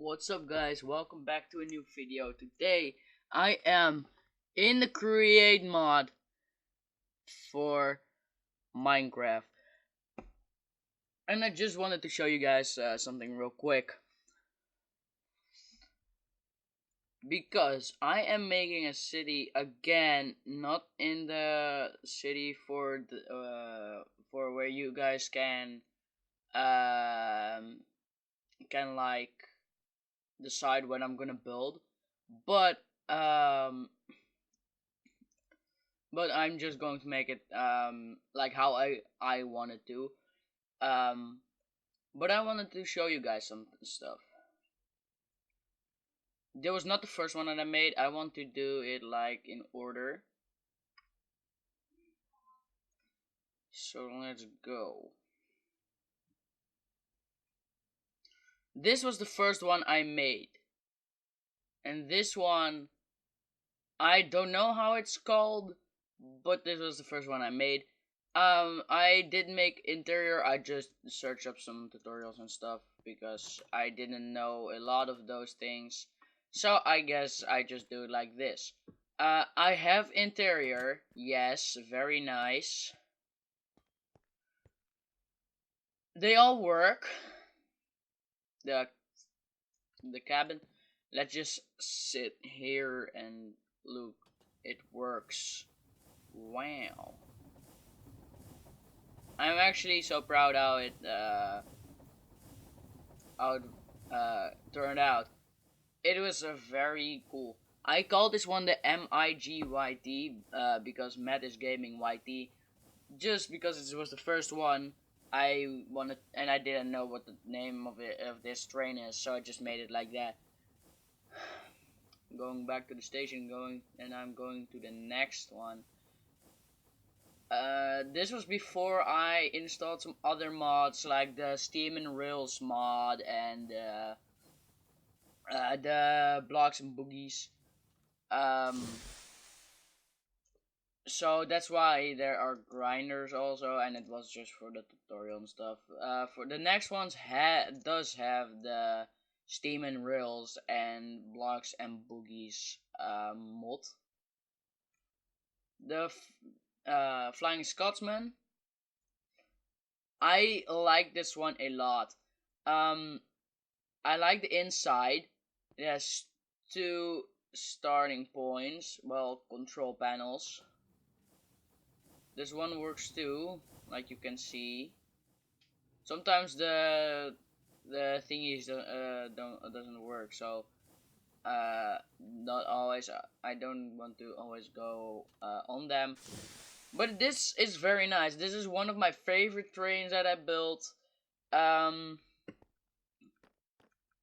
What's up, guys? Welcome back to a new video. Today I am in the create mod for Minecraft, and I just wanted to show you guys something real quick because I am making a city again, not in the city for where you guys um like decide what I'm gonna build, but um I'm just going to make it like how I wanted to. Um but I wanted to show you guys some stuff. There was not the first one that I made. I want to do it like in order. So let's go. This was the first one I made. And this one I don't know how it's called, but this was the first one I made. I did make interior. I just searched up some tutorials and stuff because I didn't know a lot of those things. So I guess I just do it like this. I have interior. Yes, very nice. They all work. The the cabin. Let's just sit here and look. It works. Wow. I'm actually so proud how it turned out. It was a very cool. I call this one the MIGYT because Matt is Gaming YT. Just because it was the first one, I wanted, and I didn't know what the name of this train is, so I just made it like that. Going back to the station, I'm going to the next one. This was before I installed some other mods like the Steam and Rails mod and the Blocks and Boogies. Um, so that's why there are grinders also, and it was just for the tutorial and stuff. For the next ones, does have the Steam and Rails and Blocks and Boogies mod. The Flying Scotsman. I like this one a lot. Um, I like the inside. It has two starting points. Well, control panels. This one works too, like you can see. Sometimes the thingies don't doesn't work, so not always. I don't want to always go on them. But this is very nice. This is one of my favorite trains that I built. Um,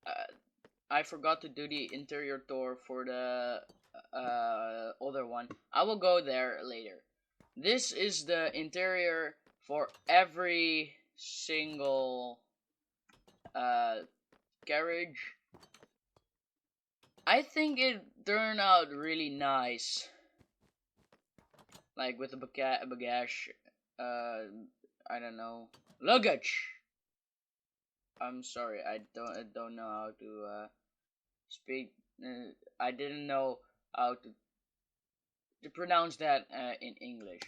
uh, I forgot to do the interior tour for the other one. I will go there later. This is the interior for every single carriage. I think it turned out really nice. Like with the bagage, I don't know, luggage. I'm sorry, I don't know how to speak. I didn't know how to pronounce that in English.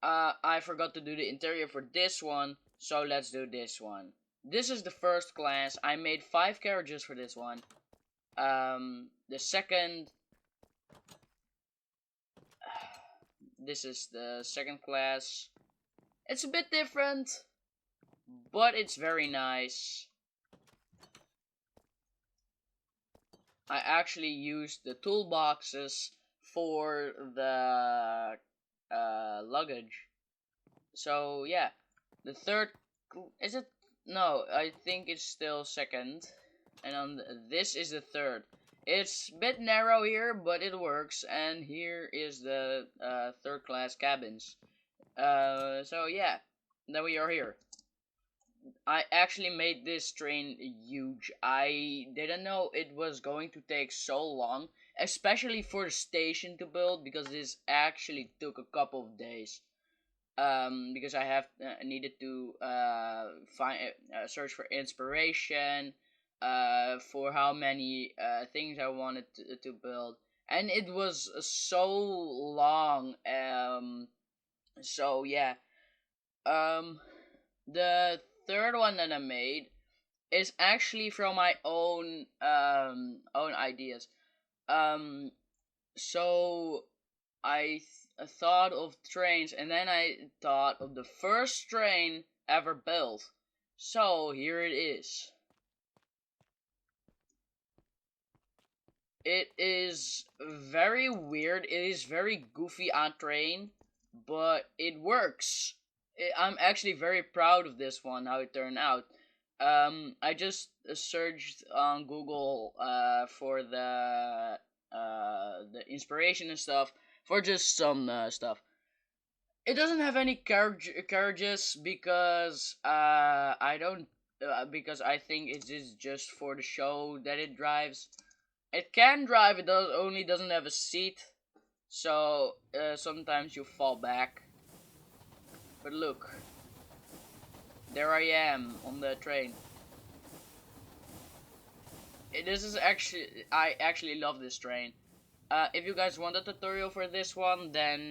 I forgot to do the interior for this one, so let's do this one. This is the first class. I made 5 carriages for this one. The second, this is the second class. It's a bit different, but it's very nice. I actually used the toolboxes for the luggage. So yeah, the third is it? No, I think it's still second, and on this is the third. It's a bit narrow here, but it works. And here is the third class cabins. So yeah, then we are here. I actually made this train huge. I didn't know it was going to take so long, especially for the station to build, because this actually took a couple of days. Because I have needed to find search for inspiration, for how many things I wanted to build, and it was so long. So yeah. Um, the third one that I made is actually from my own ideas. Um, so I thought of trains, and then I thought of the first train ever built. So here it is. It is very weird. It is very goofy on train, but it works. I'm actually very proud of this one, how it turned out. I just searched on Google for the inspiration and stuff for just some stuff. It doesn't have any carriages because I don't because I think it is just for the show that it drives. It can drive. It only doesn't have a seat, so sometimes you fall back. But look, there I am on the train. This is I actually love this train. If you guys want a tutorial for this one, then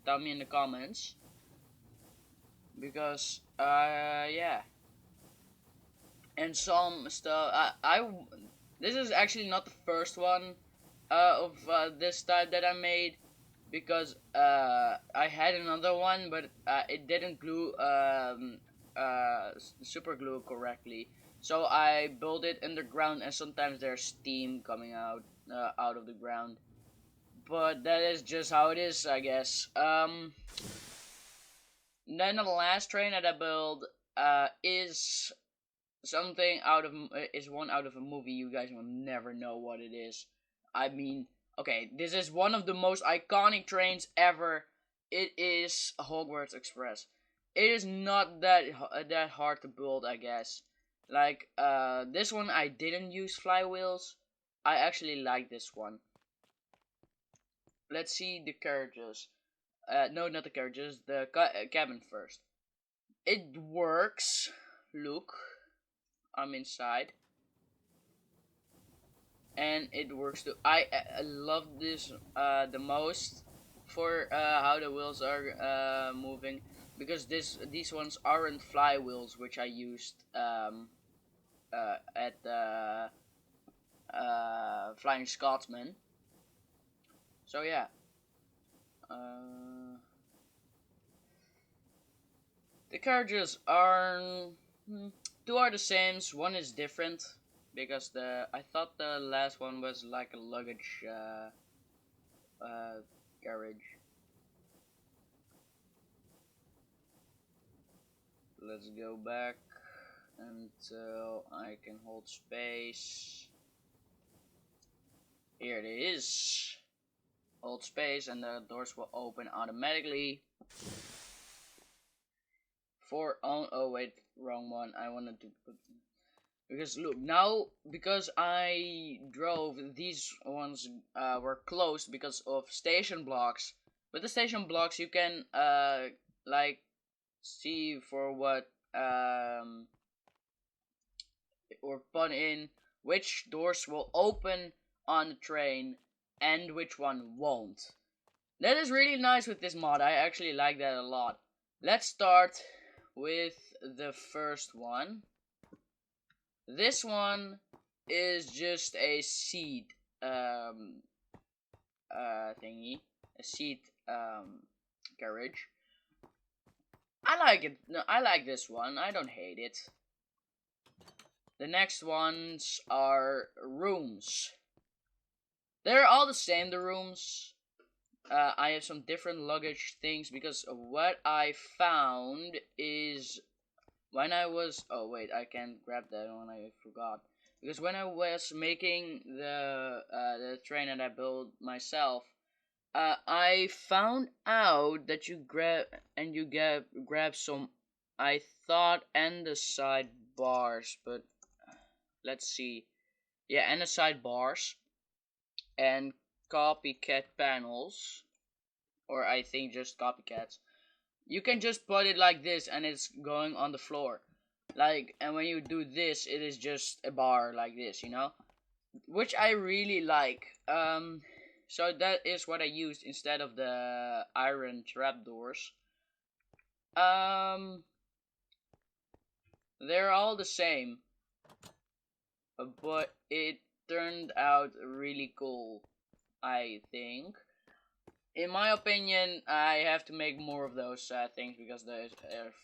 tell me in the comments. Because yeah, and some stuff. This is actually not the first one of this type that I made, because I had another one, but it didn't glue super glue correctly. So I built it underground, and sometimes there's steam coming out of the ground. But that is just how it is, I guess. Then the last train that I built is something is one out of a movie. You guys will never know what it is. I mean, okay, this is one of the most iconic trains ever. It is Hogwarts Express. It is not that hard to build, I guess. Like this one, I didn't use flywheels. I actually like this one. Let's see the carriages. No, not the carriages. The cabin first. It works. Look, I'm inside, and it works too. I love this the most for how the wheels are moving, because these ones aren't flywheels, which I used at the Flying Scotsman. So yeah. The carriages are two are the same. One is different because I thought the last one was like a luggage carriage. Let's go back until I can hold space. Here it is. Hold space and the doors will open automatically. Oh wait, wrong one. I wanted to put, because look now, because I drove, these ones were closed because of station blocks. With the station blocks you can like see for what or put in which doors will open on the train and which one won't. That is really nice with this mod. I actually like that a lot. Let's start with the first one. This one is just a seat thingy, a seat carriage. I like it. No, I like this one. I don't hate it. The next ones are rooms. They're all the same, the rooms. I have some different luggage things because what I found is when I was, oh wait, I can't grab that one, I forgot. Because when I was making the train that I built myself, I found out that you grab some, I thought, and the side bars, but let's see. Yeah, and the side bars and copycat panels, or I think just copycats. You can just put it like this and it's going on the floor. Like, and when you do this, it is just a bar like this, you know, which I really like. So that is what I used instead of the iron trapdoors. Um, they're all the same, but it turned out really cool, I think. In my opinion, I have to make more of those things because they're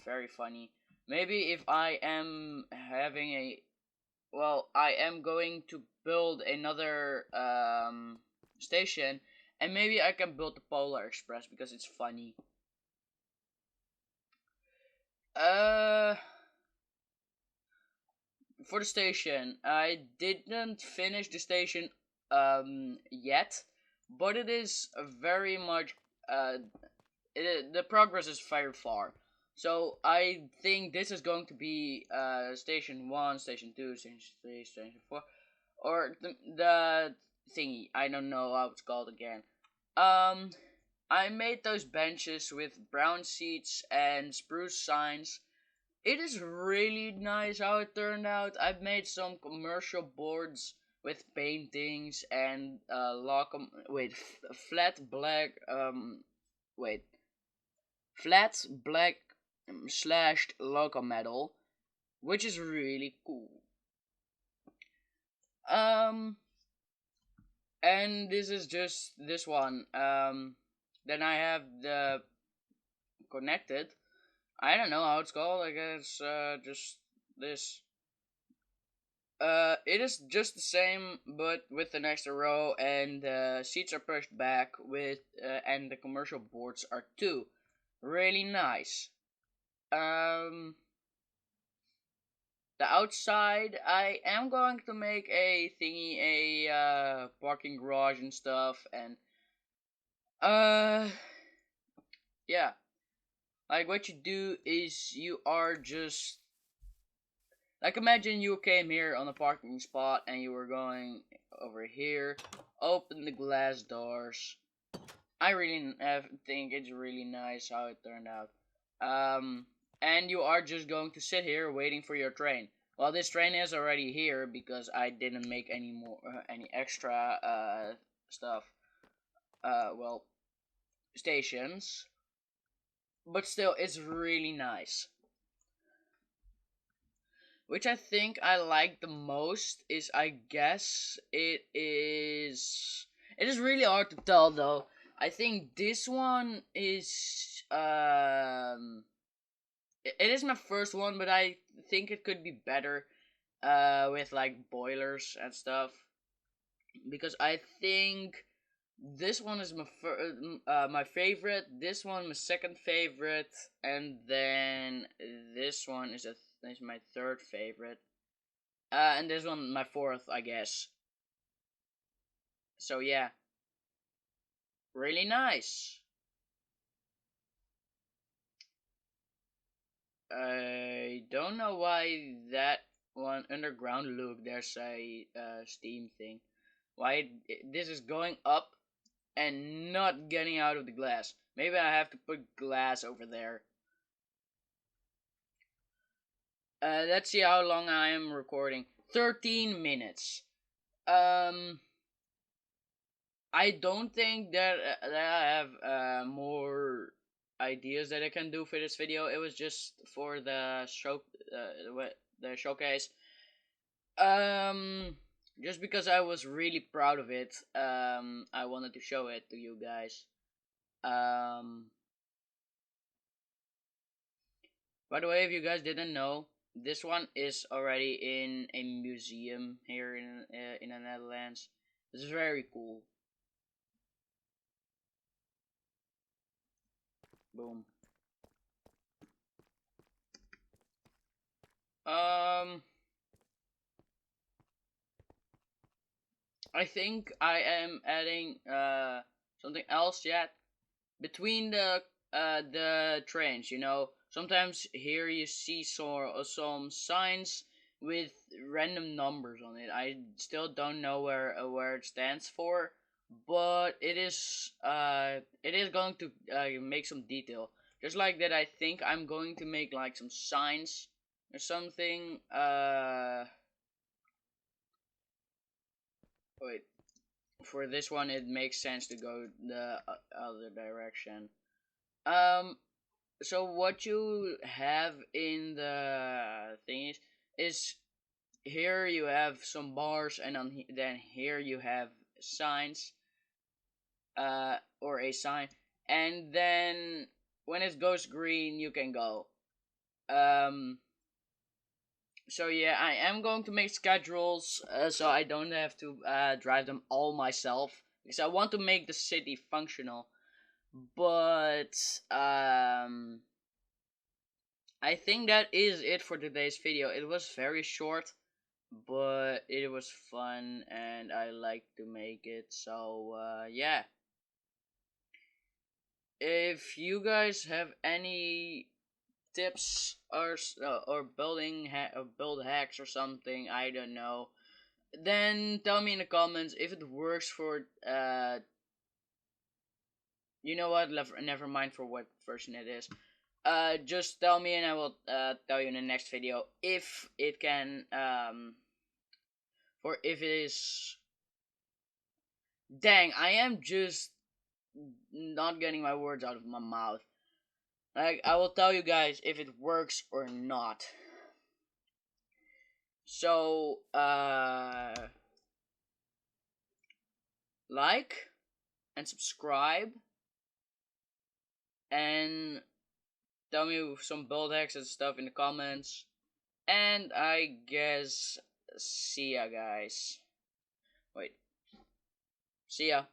very funny. Maybe if I am having a, well, I am going to build another station, and maybe I can build the Polar Express because it's funny. Uh, for the station, I didn't finish the station yet, but it is very much the progress is very far. So I think this is going to be station 1, station 2, station 3, station 4, or the thingy. I don't know how it's called again. Um, I made those benches with brown seats and spruce signs. It is really nice how it turned out. I've made some commercial boards with paintings and flat black wait flat black slashed local metal, which is really cool. Um, and this is just this one. Then I have the connected. I don't know how it's called. I guess just this. It is just the same, but with an extra row, and the seats are pushed back with, and the commercial boards are too. Really nice. Um, the outside, I am going to make a thingy, a parking garage and stuff, and uh, yeah. Like what you do is you are just like, imagine you came here on a parking spot and you were going over here, open the glass doors. I really think it's really nice how it turned out. Um, and you are just going to sit here waiting for your train. Well, this train is already here because I didn't make any more, any extra stuff. Well, stations, but still, it's really nice. Which I think I like the most is, I guess it is really hard to tell though. I think this one is it is my first one, but I think it could be better with like boilers and stuff, because I think this one is my favorite, this one my second favorite, and then this one is my third favorite. And this one my fourth, I guess. So yeah, really nice. I don't know why that one underground look. There's a steam thing. Why this is going up and not getting out of the glass? Maybe I have to put glass over there. Let's see how long I am recording. 13 minutes. Um, I don't think that I have more ideas that I can do for this video. It was just for the the showcase. Um, just because I was really proud of it. I wanted to show it to you guys. Um, by the way, if you guys didn't know, this one is already in a museum here in the Netherlands. This is very cool. Boom. Um, I think I am adding something else yet between the trains. You know, sometimes here you see some signs with random numbers on it. I still don't know where it stands for, but it is going to make some detail. Just like that, I think I'm going to make like some signs or something. Wait. For this one, it makes sense to go the other direction. Um. So what you have in the thing is here you have some bars, and then here you have signs, or a sign, and then when it goes green, you can go. Um. So yeah, I am going to make schedules, so I don't have to drive them all myself, because I want to make the city functional. But I think that is it for today's video. It was very short, but it was fun and I like to make it. So yeah, if you guys have any tips or build hacks or something, I don't know, then tell me in the comments if it works for you know what, never mind for what version it is. Just tell me and I will tell you in the next video if it can or if it is. Dang, I am just not getting my words out of my mouth. Like, I will tell you guys if it works or not. So like and subscribe and tell me some build hacks and stuff in the comments. And I guess see ya, guys. Wait. See ya.